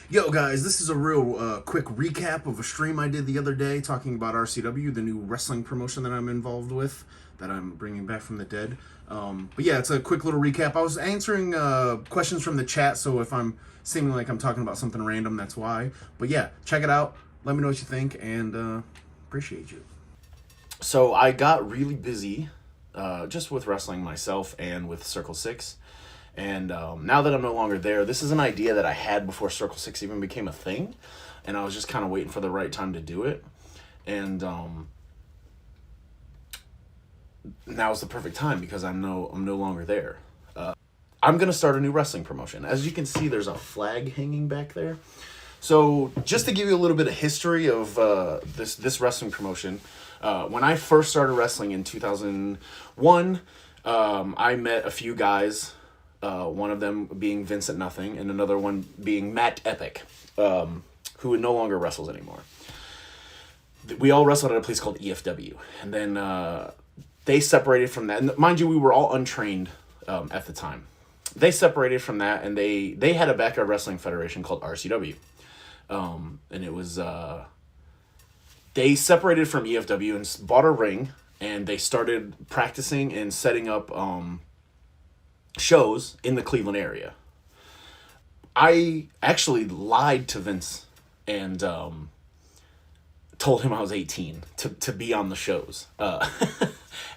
Yo, guys, this is a real quick recap of a stream I did the other day talking about RCW, the new wrestling promotion that I'm involved with, that I'm bringing back from the dead. But yeah, it's a quick little recap. I was answering questions from the chat, so if I'm seeming like I'm talking about something random, that's why. But yeah, check it out. Let me know what you think, and appreciate you. So I got really busy just with wrestling myself and with Circle 6. And now that I'm no longer there, this is an idea that I had before Circle 6 even became a thing. And I was just kind of waiting for the right time to do it. And now's the perfect time because I'm no longer there. I'm going to start a new wrestling promotion. As you can see, there's a flag hanging back there. So just to give you a little bit of history of this wrestling promotion, when I first started wrestling in 2001, I met a few guys. One of them being Vincent Nothing, and another one being Matt Epic, who no longer wrestles anymore. We all wrestled at a place called EFW, and then they separated from that. And mind you, we were all untrained at the time. They separated from that, and they had a backyard wrestling federation called RCW, and it was they separated from EFW and bought a ring, and they started practicing and setting up shows in the Cleveland area. I actually lied to Vince and told him I was 18 to be on the shows.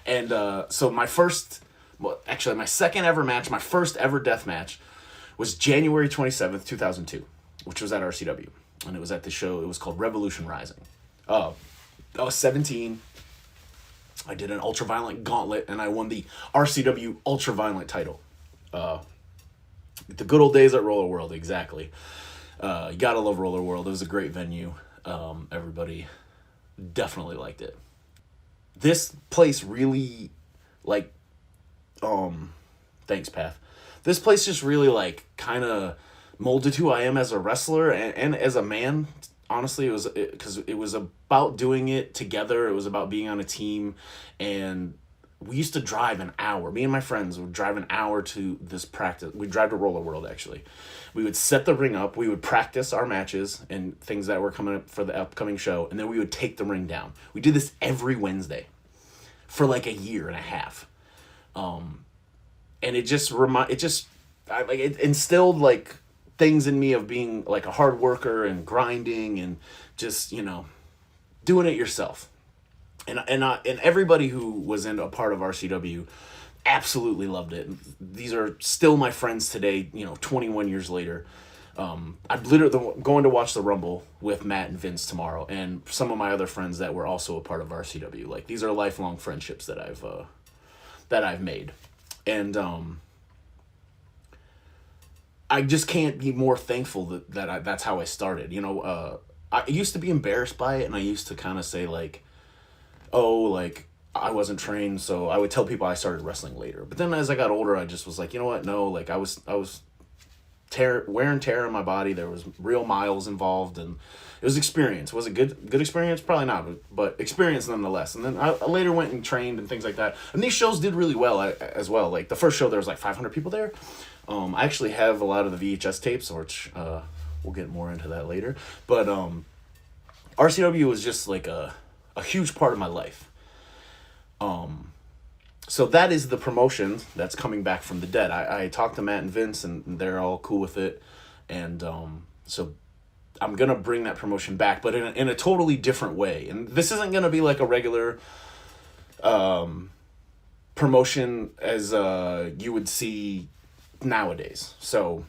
And so my second ever match, my first ever death match was January 27th, 2002, which was at RCW. And it was at the show, it was called Revolution Rising. I was 17. I did an ultra-violent gauntlet, and I won the RCW ultra-violent title. The good old days at Roller World, exactly. You gotta love Roller World. It was a great venue. Everybody definitely liked it. This place really, thanks, Path. This place just really, kind of molded who I am as a wrestler and as a man. Honestly, it was because it was about doing it together. It was about being on a team, and we used to drive an hour. Me and my friends would drive an hour to this practice. We'd drive to Roller World, actually. We would set the ring up. We would practice our matches and things that were coming up for the upcoming show, and then we would take the ring down. We did this every Wednesday for a year and a half. And it instilled things in me of being a hard worker and grinding and just, doing it yourself. And everybody who was in a part of RCW absolutely loved it. These are still my friends today, 21 years later. I'm literally going to watch the Rumble with Matt and Vince tomorrow, and some of my other friends that were also a part of RCW. These are lifelong friendships that I've made, and I just can't be more thankful that that's how I started. I used to be embarrassed by it, and I used to kind of say I wasn't trained, so I would tell people I started wrestling later. But then as I got older, I just was like, you know what? No, I was wear and tear on my body. There was real miles involved, and it was experience. Was it good experience? Probably not, but experience nonetheless. And then I later went and trained and things like that. And these shows did really well as well. The first show, there was 500 people there. I actually have a lot of the VHS tapes, which we'll get more into that later. But RCW was just a huge part of my life. So that is the promotion that's coming back from the dead. I talked to Matt and Vince, and they're all cool with it. And so I'm going to bring that promotion back, but in a totally different way. And this isn't going to be a regular promotion as you would see nowadays. So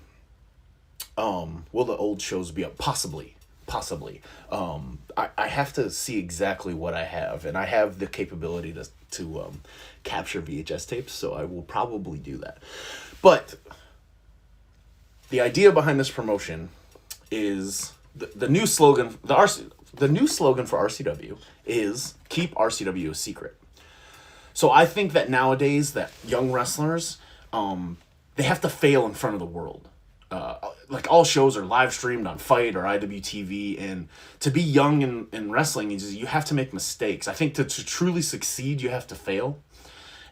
will the old shows be up? Possibly. I have to see exactly what I have, and I have the capability to capture VHS tapes, so I will probably do that. But the idea behind this promotion is the new slogan. The new slogan for RCW is "Keep RCW a Secret." So I think that nowadays that young wrestlers, they have to fail in front of the world. All shows are live streamed on Fight or IWTV, and to be young in wrestling, you have to make mistakes. I think to truly succeed, you have to fail,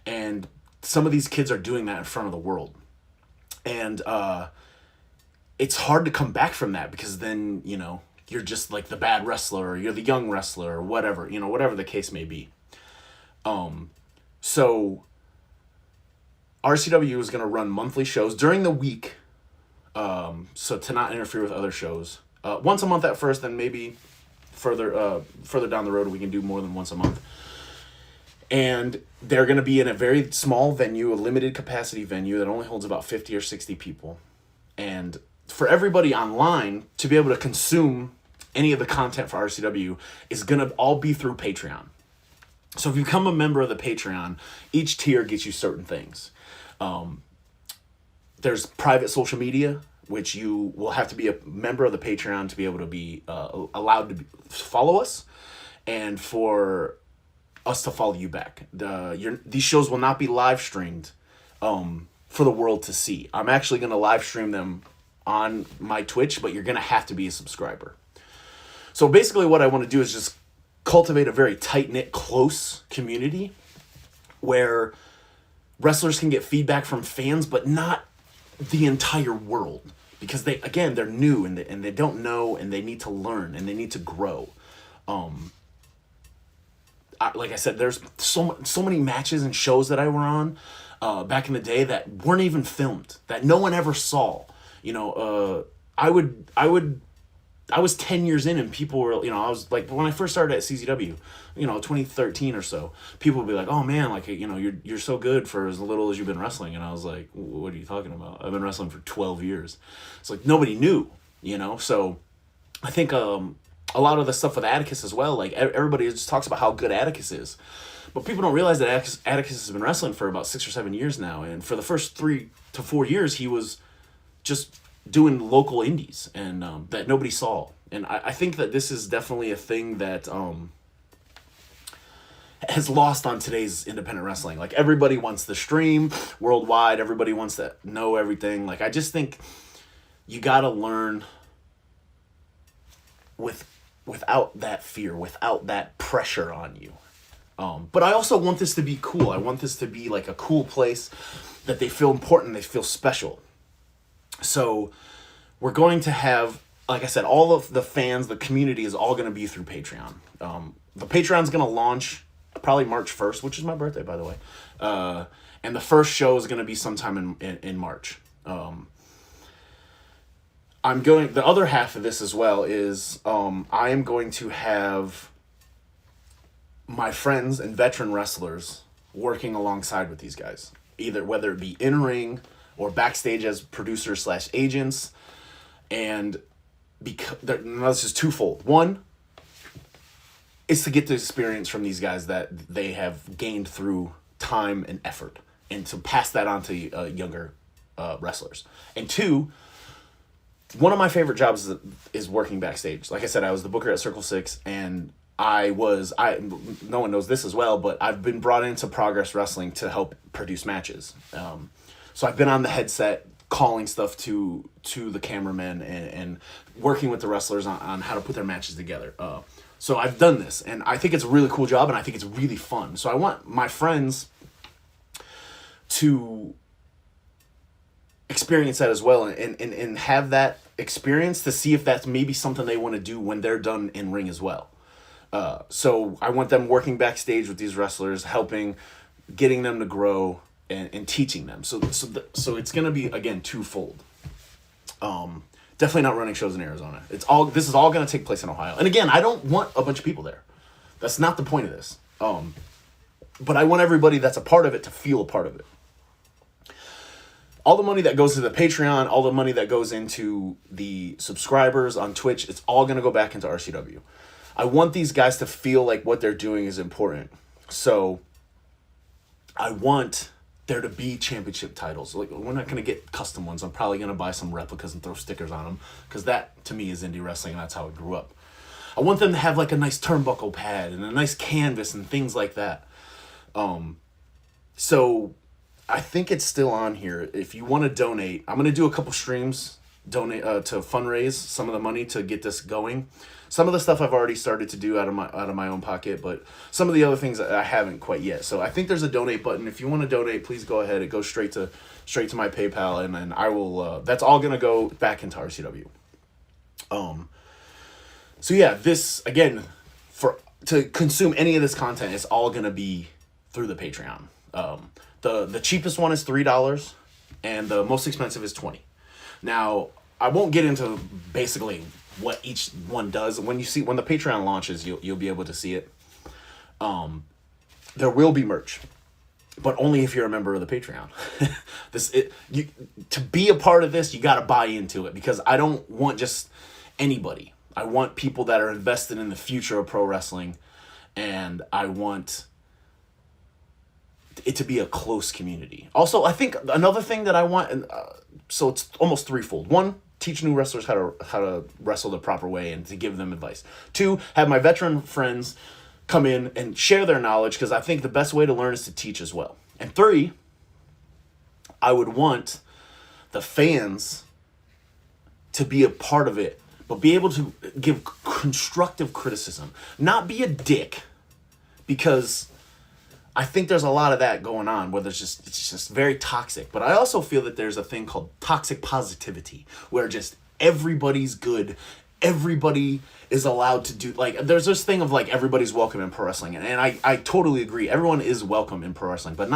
and some of these kids are doing that in front of the world. And it's hard to come back from that, because then, you're just like the bad wrestler, or you're the young wrestler, or whatever, whatever the case may be. So RCW is going to run monthly shows during the week. So to not interfere with other shows, once a month at first, then maybe further down the road, we can do more than once a month. And they're going to be in a very small venue, a limited capacity venue that only holds about 50 or 60 people. And for everybody online to be able to consume any of the content for RCW is going to all be through Patreon. So if you become a member of the Patreon, each tier gets you certain things. There's private social media, which you will have to be a member of the Patreon to be able to be allowed to follow us, and for us to follow you back. These shows will not be live streamed for the world to see. I'm actually going to live stream them on my Twitch, but you're going to have to be a subscriber. So basically what I want to do is just cultivate a very tight-knit, close community where wrestlers can get feedback from fans, but not the entire world, because they're new and they don't know, and they need to learn and they need to grow. Like I said, there's so many matches and shows that I were on back in the day that weren't even filmed, that no one ever saw. I was 10 years in, and people were, I was like, when I first started at CZW, 2013 or so, people would be like, oh man, like, you're so good for as little as you've been wrestling. And I was like, what are you talking about? I've been wrestling for 12 years. It's like, nobody knew, so I think, a lot of the stuff with Atticus as well, like everybody just talks about how good Atticus is, but people don't realize that Atticus has been wrestling for about 6 or 7 years now. And for the first 3 to 4 years, he was just doing local indies, and that nobody saw. And I think that this is definitely a thing that has lost on today's independent wrestling. Like, everybody wants the stream worldwide. Everybody wants to know everything. Like, I just think you got to learn without that fear, without that pressure on you. But I also want this to be cool. I want this to be like a cool place that they feel important, they feel special. So we're going to have, like I said, all of the fans, the community is all going to be through Patreon. The Patreon's going to launch probably March 1st, which is my birthday, by the way. And the first show is going to be sometime in March. The other half of this as well is I am going to have my friends and veteran wrestlers working alongside with these guys, whether it be in ring or backstage as producers / agents. And this is twofold. One is to get the experience from these guys that they have gained through time and effort, and to pass that on to younger wrestlers. And two, one of my favorite jobs is working backstage. Like I said, I was the booker at Circle 6, and no one knows this as well, but I've been brought into Progress Wrestling to help produce matches. So I've been on the headset calling stuff to the cameramen and working with the wrestlers on how to put their matches together. So I've done this, and I think it's a really cool job, and I think it's really fun. So I want my friends to experience that as well, and have that experience to see if that's maybe something they want to do when they're done in ring as well. So I want them working backstage with these wrestlers, helping, getting them to grow, and teaching them. So it's going to be, again, twofold. Definitely not running shows in Arizona. This is all going to take place in Ohio. And again, I don't want a bunch of people there. That's not the point of this. But I want everybody that's a part of it to feel a part of it. All the money that goes to the Patreon, all the money that goes into the subscribers on Twitch, it's all going to go back into RCW. I want these guys to feel like what they're doing is important. So I want there to be championship titles. Like, we're not going to get custom ones. I'm probably going to buy some replicas and throw stickers on them, because that, to me, is indie wrestling, and that's how I grew up. I want them to have, like, a nice turnbuckle pad and a nice canvas and things like that. So I think it's still on here. If you want to donate, I'm going to do a couple streams donate to fundraise some of the money to get this going. Some of the stuff I've already started to do out of my own pocket, but some of the other things I haven't quite yet. So I think there's a donate button. If you want to donate, please go ahead. It goes straight to my PayPal, and then I will. That's all gonna go back into RCW. So yeah, this again, to consume any of this content, it's all gonna be through the Patreon. The cheapest one is $3, and the most expensive is $20. Now I won't get into basically what each one does. When the Patreon launches, you'll be able to see it. There will be merch, but only if you're a member of the Patreon. To be a part of this, you got to buy into it, because I don't want just anybody. I want people that are invested in the future of pro wrestling, and I want it to be a close community. Also, I think another thing that I want, so it's almost threefold. One, teach new wrestlers how to wrestle the proper way and to give them advice. Two, have my veteran friends come in and share their knowledge, because I think the best way to learn is to teach as well. And three, I would want the fans to be a part of it, but be able to give constructive criticism. Not be a dick, because I think there's a lot of that going on where it's just very toxic. But I also feel that there's a thing called toxic positivity, where just everybody's good. Everybody is allowed to do, like, there's this thing of like everybody's welcome in pro wrestling. And I totally agree. Everyone is welcome in pro wrestling, but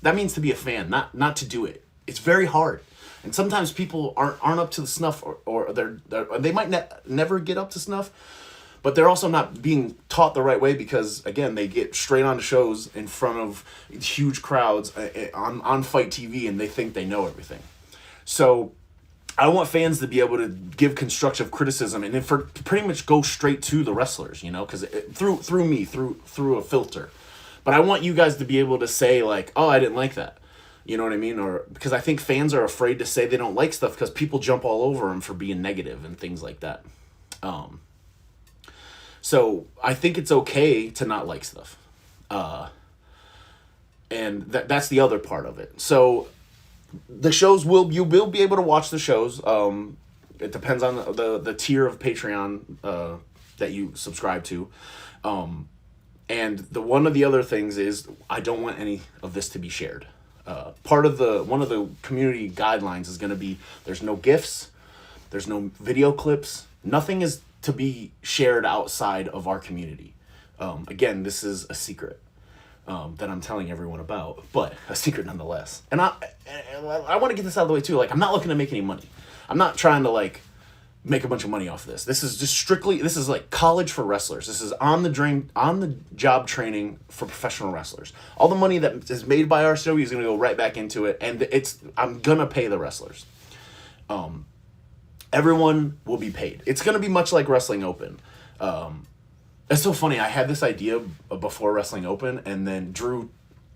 that means to be a fan, not to do it. It's very hard. And sometimes people aren't up to the snuff, or they might never get up to snuff. But they're also not being taught the right way, because, again, they get straight onto shows in front of huge crowds on Fight TV, and they think they know everything. So I want fans to be able to give constructive criticism, and then pretty much go straight to the wrestlers, because through me, through a filter. But I want you guys to be able to say, like, oh, I didn't like that. You know what I mean? Or because I think fans are afraid to say they don't like stuff, because people jump all over them for being negative and things like that. So I think it's okay to not like stuff. And that's the other part of it. So the shows you will be able to watch the shows. It depends on the tier of Patreon that you subscribe to. And one of the other things is I don't want any of this to be shared. One of the community guidelines is going to be there's no GIFs, there's no video clips, nothing is to be shared outside of our community. Again, this is a secret that I'm telling everyone about, but a secret nonetheless. And I want to get this out of the way too. Like, I'm not looking to make any money. I'm not trying to like make a bunch of money off of this. This is just strictly, this is like college for wrestlers. This is on the job training for professional wrestlers. All the money that is made by RCW is going to go right back into it, and I'm gonna pay the wrestlers. Everyone will be paid. It's going to be much like Wrestling Open. It's so funny. I had this idea before Wrestling Open, and then Drew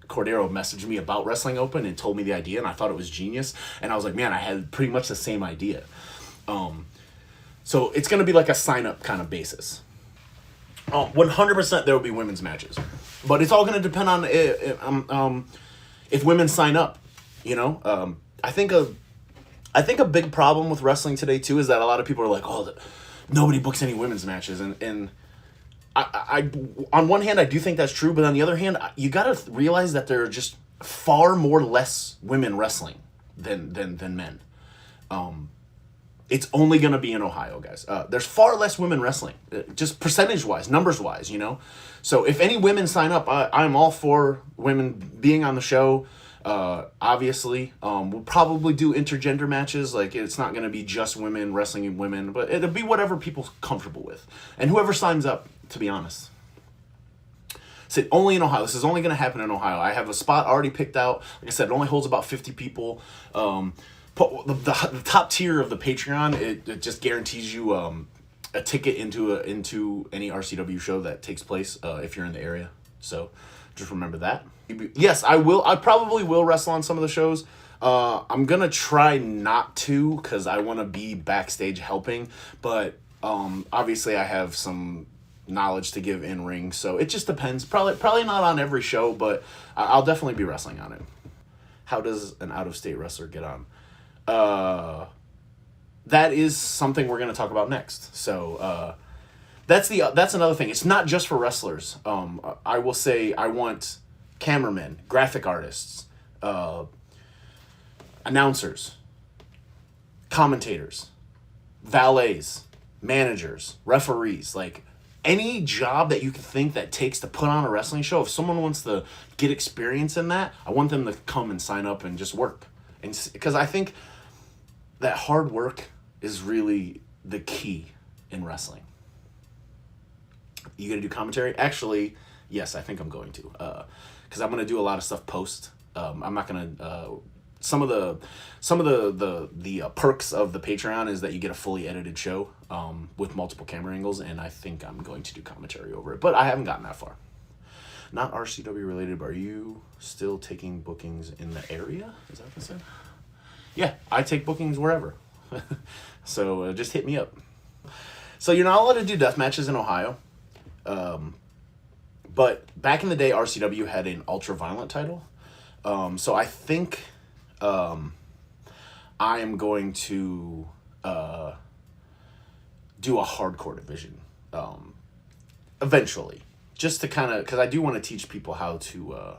Cordero messaged me about Wrestling Open and told me the idea, and I thought it was genius. And I was like, man, I had pretty much the same idea. So it's going to be like a sign-up kind of basis. 100% there will be women's matches. But it's all going to depend on if women sign up. I think a big problem with wrestling today too is that a lot of people are like, oh, nobody books any women's matches, and I on one hand I do think that's true, but on the other hand you got to realize that there are just far less women wrestling than men. It's only going to be in Ohio, guys. There's far less women wrestling, just percentage-wise, numbers-wise, So if any women sign up, I'm all for women being on the show. Obviously, we'll probably do intergender matches. Like, it's not going to be just women wrestling women, but it'll be whatever people's comfortable with. And whoever signs up, to be honest. So only in Ohio. This is only going to happen in Ohio. I have a spot already picked out. Like I said, it only holds about 50 people. The top tier of the Patreon, it just guarantees you a ticket into any RCW show that takes place if you're in the area. So just remember that. Yes, I will. I probably will wrestle on some of the shows. I'm going to try not to, because I want to be backstage helping. But obviously I have some knowledge to give in ring, so it just depends. Probably not on every show, but I'll definitely be wrestling on it. How does an out-of-state wrestler get on? that is something we're going to talk about next. So that's another thing. It's not just for wrestlers. I will say I want cameramen, graphic artists, announcers, commentators, valets, managers, referees, like any job that you can think that takes to put on a wrestling show. If someone wants to get experience in that, I want them to come and sign up and just work. And because I think that hard work is really the key in wrestling. You gonna do commentary? Actually, yes, I think I'm going to, because I'm gonna do a lot of stuff post. I'm not gonna. Some of the perks of the Patreon is that you get a fully edited show with multiple camera angles, and I think I'm going to do commentary over it, but I haven't gotten that far. Not RCW related, but are you still taking bookings in the area? Is that what I said? Yeah, I take bookings wherever. So just hit me up. So you're not allowed to do death matches in Ohio. But back in the day, RCW had an ultra violent title. So I think I am going to do a hardcore division eventually. Just to kind of, because I do want to teach people how to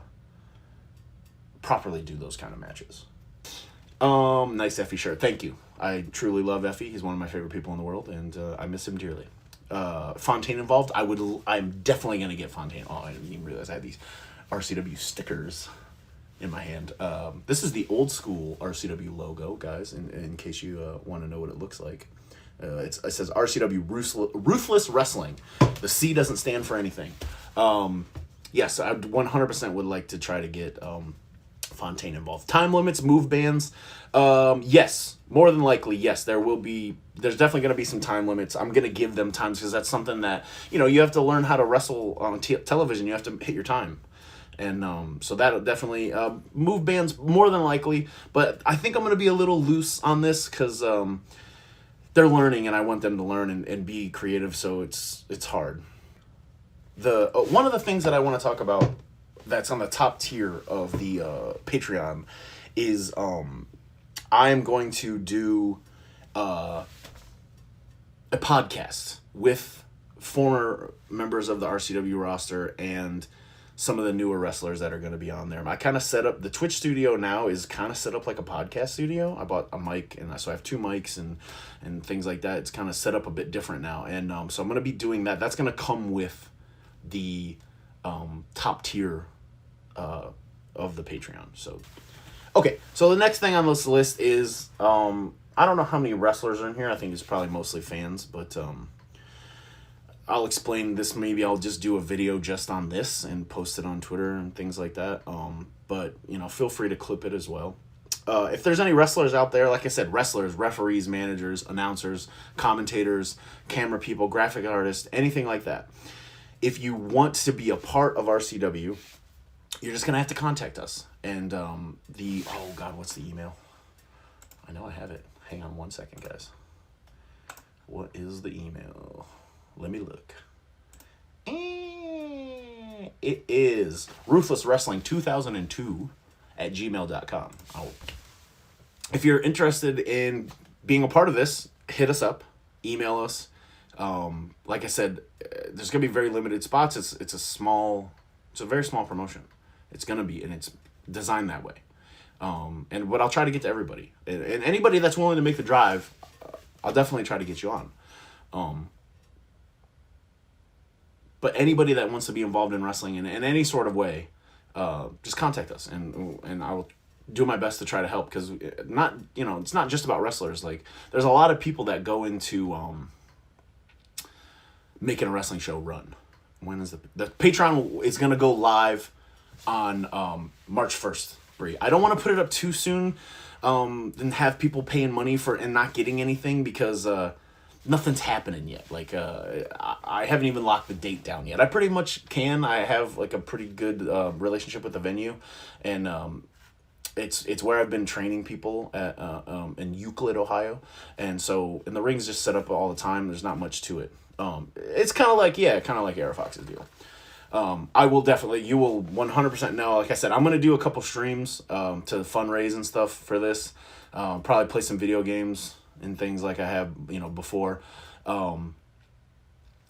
properly do those kind of matches. Nice Effie shirt. Thank you. I truly love Effie. He's one of my favorite people in the world, and I miss him dearly. Fontaine involved. I'm definitely gonna get Fontaine. Oh, I didn't even realize I had these RCW stickers in my hand. This is the old school RCW logo, guys. In case you want to know what it looks like. It says RCW Ruthless Wrestling. The C doesn't stand for anything. Yes, I 100% would like to try to get Fontaine involved. Time limits, move bans. Yes, more than likely, yes. There's definitely going to be some time limits. I'm going to give them times because that's something that, you have to learn how to wrestle on television. You have to hit your time. And so that'll definitely move bans more than likely. But I think I'm going to be a little loose on this because they're learning, and I want them to learn and be creative. So it's hard. One of the things that I want to talk about that's on the top tier of the Patreon is I am going to do a podcast with former members of the RCW roster and some of the newer wrestlers that are going to be on there. I kind of set up, the Twitch studio now is kind of set up like a podcast studio. I bought a mic, and so I have 2 mics and things like that. It's kind of set up a bit different now. And so I'm going to be doing that. That's going to come with the top tier of the Patreon. So, okay. So the next thing on this list is, I don't know how many wrestlers are in here. I think it's probably mostly fans, but I'll explain this. Maybe I'll just do a video just on this and post it on Twitter and things like that. But feel free to clip it as well. If there's any wrestlers out there, like I said, wrestlers, referees, managers, announcers, commentators, camera people, graphic artists, anything like that. If you want to be a part of RCW, you're just going to have to contact us. And oh God, what's the email? I know I have it. Hang on one second, guys. What is the email? Let me look. It is ruthlesswrestling2002@gmail.com. If you're interested in being a part of this, hit us up, email us. Like I said, there's gonna be very limited spots. It's a very small promotion. It's gonna be, and it's designed that way. But I'll try to get to everybody, and anybody that's willing to make the drive, I'll definitely try to get you on. But anybody that wants to be involved in wrestling in any sort of way, just contact us, and I will do my best to try to help, because it's not just about wrestlers. Like, there's a lot of people that go into making a wrestling show run. When is the Patreon is going to go live on March 1st, Bree. I don't want to put it up too soon and have people paying money for and not getting anything, because nothing's happening yet. Like, I haven't even locked the date down yet. I pretty much can. I have like a pretty good relationship with the venue, and it's where I've been training people at in Euclid, Ohio, and the ring's just set up all the time. There's not much to it. It's kind of like Air Fox's deal. I will definitely, you will 100% know. Like I said, I'm gonna do a couple streams to fundraise and stuff for this. Probably play some video games and things like I have, before.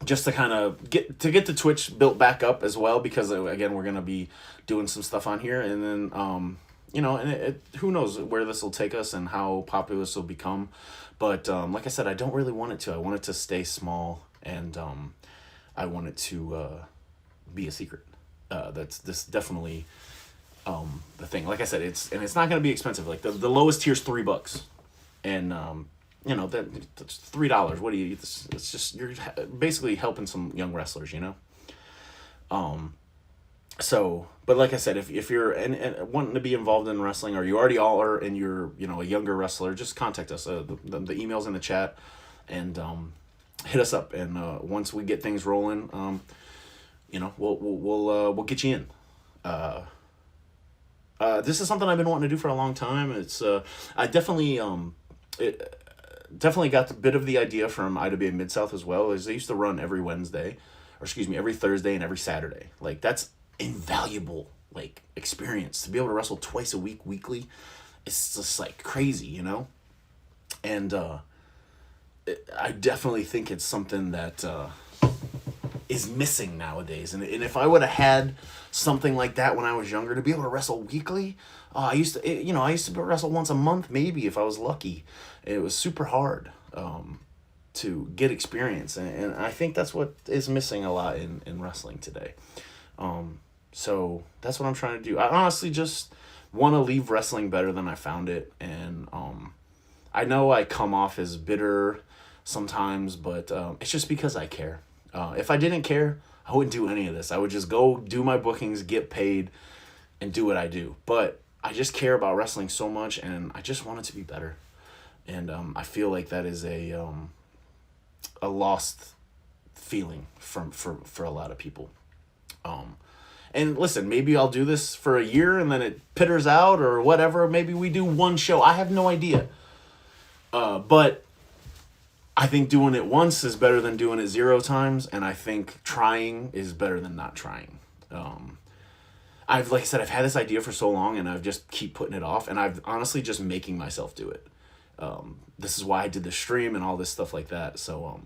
Just to kind of get the Twitch built back up as well, because again, we're gonna be doing some stuff on here, and then and who knows where this will take us and how popular this will become. But like I said, I don't really want it to. I want it to stay small, and I want it to be a secret. That's this definitely the thing. Like I said, it's not gonna be expensive. Like the lowest tier's $3, and that's $3. What do you? It's just, you're basically helping some young wrestlers, So, but like I said, if you're and wanting to be involved in wrestling, or you already all are, and you're a younger wrestler, just contact us. The email's in the chat, and hit us up. And once we get things rolling, we'll get you in. This is something I've been wanting to do for a long time. It's I definitely definitely got a bit of the idea from IWA Mid-South as well, as they used to run every every Thursday and every Saturday. Like, that's invaluable, like, experience. To be able to wrestle twice a week, weekly, it's just, like, crazy, And I definitely think it's something that is missing nowadays. And if I would have had something like that when I was younger, to be able to wrestle weekly, I used to wrestle once a month, maybe, if I was lucky. It was super hard to get experience, and I think that's what is missing a lot in wrestling today. So that's what I'm trying to do. I honestly just want to leave wrestling better than I found it, and I know I come off as bitter sometimes, but it's just because I care. If I didn't care, I wouldn't do any of this. I would just go do my bookings, get paid, and do what I do. But I just care about wrestling so much, and I just want it to be better. And I feel like that is a lost feeling for a lot of people. And listen, maybe I'll do this for a year and then it pitters out or whatever. Maybe we do one show. I have no idea. But I think doing it once is better than doing it 0 times, and I think trying is better than not trying. Like I said, I've had this idea for so long, and I've just keep putting it off, and I've honestly just making myself do it. This is why I did the stream and all this stuff like that. So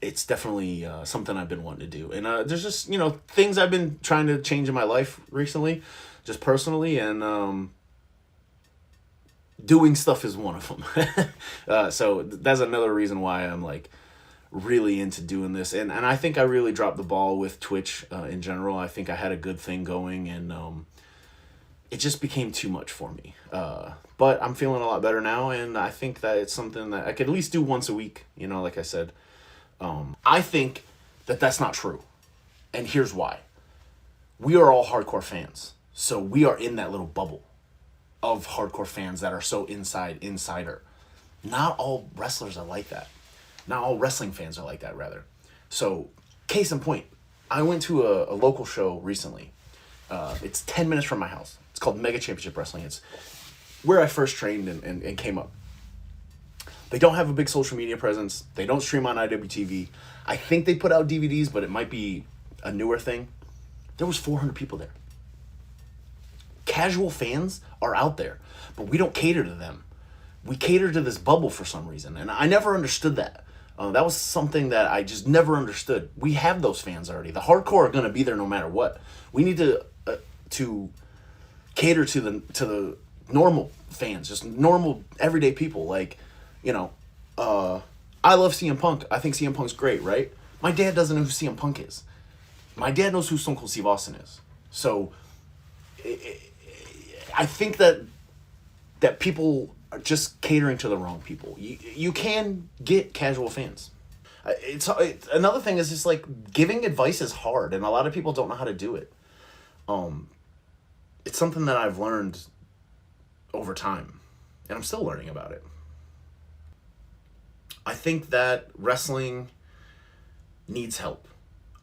it's definitely something I've been wanting to do. And there's just, things I've been trying to change in my life recently, just personally, and doing stuff is one of them. So that's another reason why I'm like really into doing this. And I think I really dropped the ball with Twitch in general. I think I had a good thing going, and it just became too much for me. But I'm feeling a lot better now, and I think that it's something that I could at least do once a week, like I said. I think that that's not true. And here's why. We are all hardcore fans. So we are in that little bubble of hardcore fans that are so insider. Not all wrestlers are like that. Not all wrestling fans are like that, rather. So, case in point, I went to a local show recently. It's 10 minutes from my house. It's called Mega Championship Wrestling. It's where I first trained and came up. They don't have a big social media presence. They don't stream on IWTV. I think they put out DVDs, but it might be a newer thing. There was 400 people there. Casual fans are out there, but we don't cater to them. We cater to this bubble for some reason, and I never understood that. That was something that I just never understood. We have those fans already. The hardcore are going to be there no matter what. We need to cater to the normal fans, just normal everyday people. Like, I love CM Punk. I think CM Punk's great, right? My dad doesn't know who CM Punk is. My dad knows who Stone Cold Steve Austin is. So I think that people are just catering to the wrong people. You can get casual fans. It's another thing is just like giving advice is hard, and a lot of people don't know how to do it. It's something that I've learned over time, and I'm still learning about it. I think that wrestling needs help,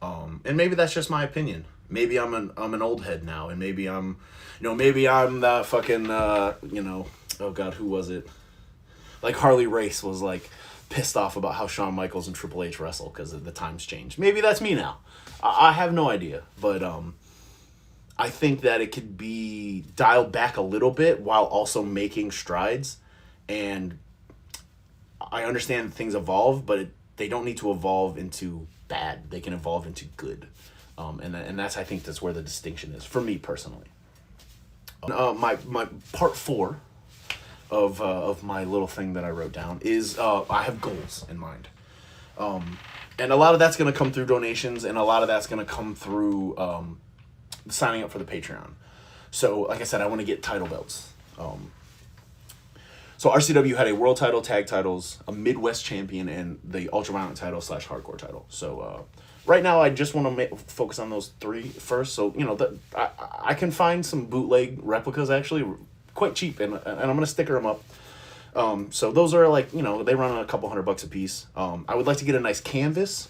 and maybe that's just my opinion. Maybe I'm an old head now, and maybe I'm that fucking oh god, who was it? Like Harley Race was like pissed off about how Shawn Michaels and Triple H wrestle because the times changed. Maybe that's me now. I have no idea, but I think that it could be dialed back a little bit while also making strides and I understand that things evolve, but they don't need to evolve into bad. They can evolve into good. And that's, I think that's where the distinction is for me personally. My part 4 of my little thing that I wrote down is I have goals in mind. And a lot of that's going to come through donations, and a lot of that's going to come through signing up for the Patreon. So, like I said, I want to get title belts. So RCW had a world title, tag titles, a Midwest champion, and the ultraviolent title / hardcore title. So right now, I just want to focus on those 3 first. So, you know, I can find some bootleg replicas actually quite cheap, and I'm going to sticker them up. So those are like, you know, they run a couple $100 a piece. I would like to get a nice canvas,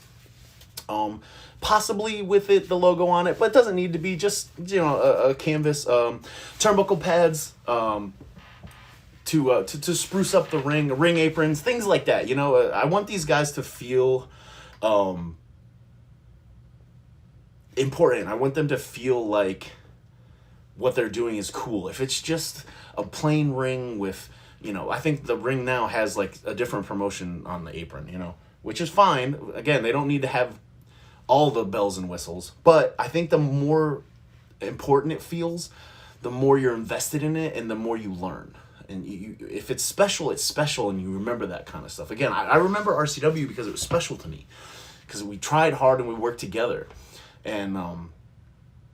possibly with the logo on it, but it doesn't need to be, just, you know, a canvas, turnbuckle pads, to spruce up the ring aprons, things like that. You know, I want these guys to feel, important. I want them to feel like what they're doing is cool. If it's just a plain ring with, you know, I think the ring now has like a different promotion on the apron, you know, which is fine. Again, they don't need to have all the bells and whistles, but I think the more important it feels, the more you're invested in it and the more you learn. And if it's special, it's special, and you remember that kind of stuff. Again, I remember RCW because it was special to me, because we tried hard and we worked together. And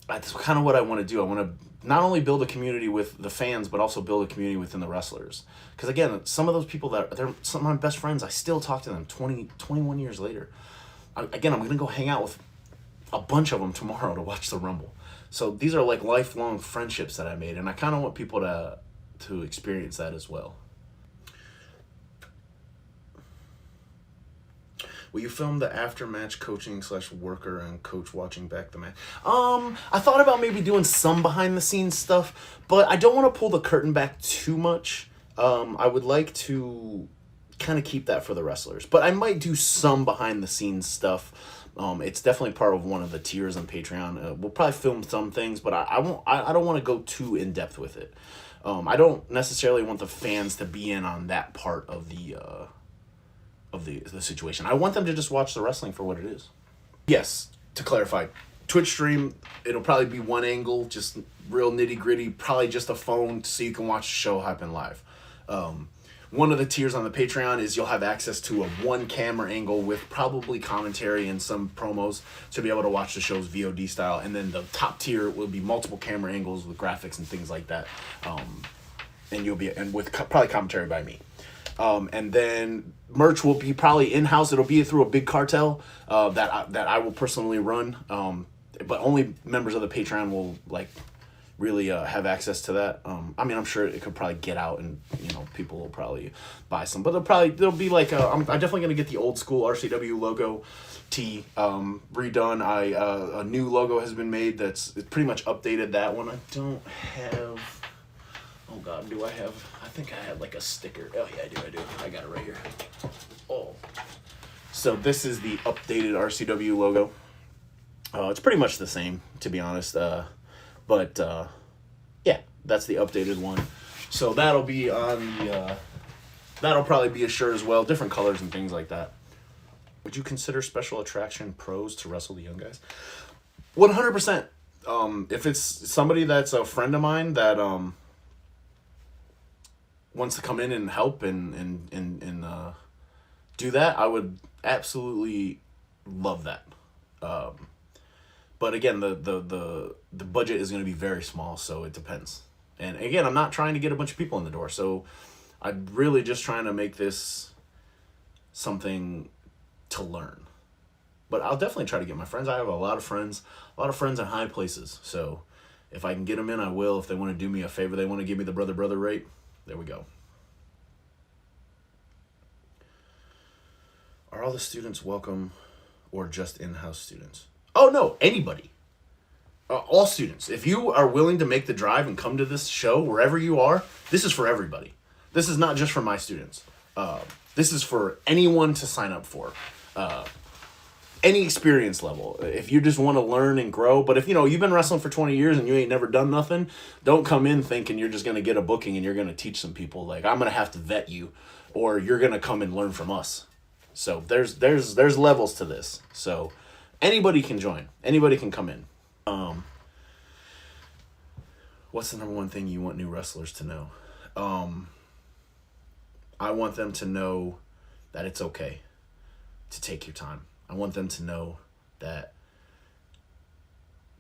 that's kind of what I want to do. I want to not only build a community with the fans, but also build a community within the wrestlers. Because again, some of those people they're some of my best friends, I still talk to them 21 years later. I'm going to go hang out with a bunch of them tomorrow to watch the Rumble. So these are like lifelong friendships that I made, and I kind of want people to experience that as well. Will you film the after-match coaching / worker and coach watching back the match? I thought about maybe doing some behind-the-scenes stuff, but I don't want to pull the curtain back too much. I would like to kind of keep that for the wrestlers, but I might do some behind-the-scenes stuff. It's definitely part of one of the tiers on Patreon. We'll probably film some things, but I don't want to go too in-depth with it. I don't necessarily want the fans to be in on that part of the situation. I want them to just watch the wrestling for what it is. Yes, to clarify, Twitch stream, it'll probably be one angle, just real nitty gritty, probably just a phone so you can watch the show happen live. One of the tiers on the Patreon is you'll have access to a one camera angle with probably commentary and some promos to be able to watch the shows VOD style. And then the top tier will be multiple camera angles with graphics and things like that. And with probably commentary by me. And then merch will be probably in-house. It'll be through a big cartel that I will personally run. But only members of the Patreon will really have access to that. I mean, I'm sure it could probably get out, and people will probably buy some. But there'll be I'm definitely gonna get the old school RCW logo tee redone. A new logo has been made it's pretty much updated that one. I don't have. Oh God, do I have? I think I had a sticker. Oh yeah, I do. I got it right here. Oh. So this is the updated RCW logo. It's pretty much the same, to be honest. But yeah, that's the updated one. So that'll be on the. That'll probably be a shirt as well, different colors and things like that. Would you consider special attraction pros to wrestle the young guys? 100%. If it's somebody that's a friend of mine that wants to come in and help and do that, I would absolutely love that. But again, the budget is going to be very small, so it depends. And again, I'm not trying to get a bunch of people in the door, so I'm really just trying to make this something to learn. But I'll definitely try to get my friends. I have a lot of friends in high places. So if I can get them in, I will. If they want to do me a favor, they want to give me the brother rate, there we go. Are all the students welcome or just in-house students? Oh, no, anybody. All students. If you are willing to make the drive and come to this show, wherever you are, this is for everybody. This is not just for my students. This is for anyone to sign up for. Any experience level. If you just want to learn and grow, but if you've been wrestling for 20 years and you ain't never done nothing, don't come in thinking you're just going to get a booking and you're going to teach some people. I'm going to have to vet you or you're gonna come and learn from us. So there's levels to this. So anybody can join. Anybody can come in. What's the number one thing you want new wrestlers to know? I want them to know that it's okay to take your time. I want them to know that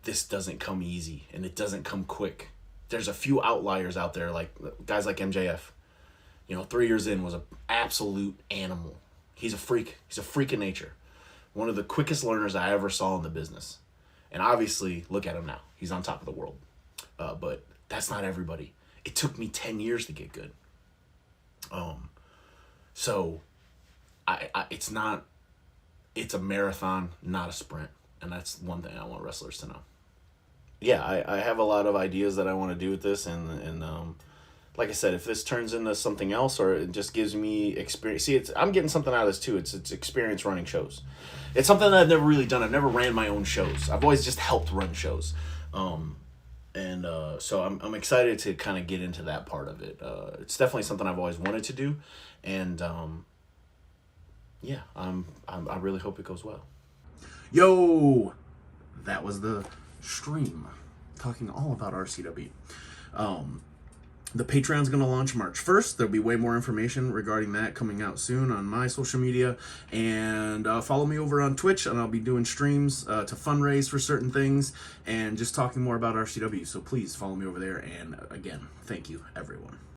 this doesn't come easy and it doesn't come quick. There's a few outliers out there, like guys like MJF. 3 years in was an absolute animal. He's a freak. He's a freak of nature. One of the quickest learners I ever saw in the business. And obviously, look at him now. He's on top of the world. But that's not everybody. It took me 10 years to get good. So it's a marathon, not a sprint. And that's one thing I want wrestlers to know. Yeah, I have a lot of ideas that I want to do with this, and like I said, if this turns into something else or it just gives me experience, see, I'm getting something out of this too. It's experience running shows. It's something that I've never really done. I've never ran my own shows. I've always just helped run shows, so I'm excited to kind of get into that part of it. It's definitely something I've always wanted to do, and yeah, I really hope it goes well. Yo, that was the stream talking all about RCW. The Patreon's going to launch March 1st. There'll be way more information regarding that coming out soon on my social media. And follow me over on Twitch, and I'll be doing streams to fundraise for certain things and just talking more about RCW. So please follow me over there. And again, thank you, everyone.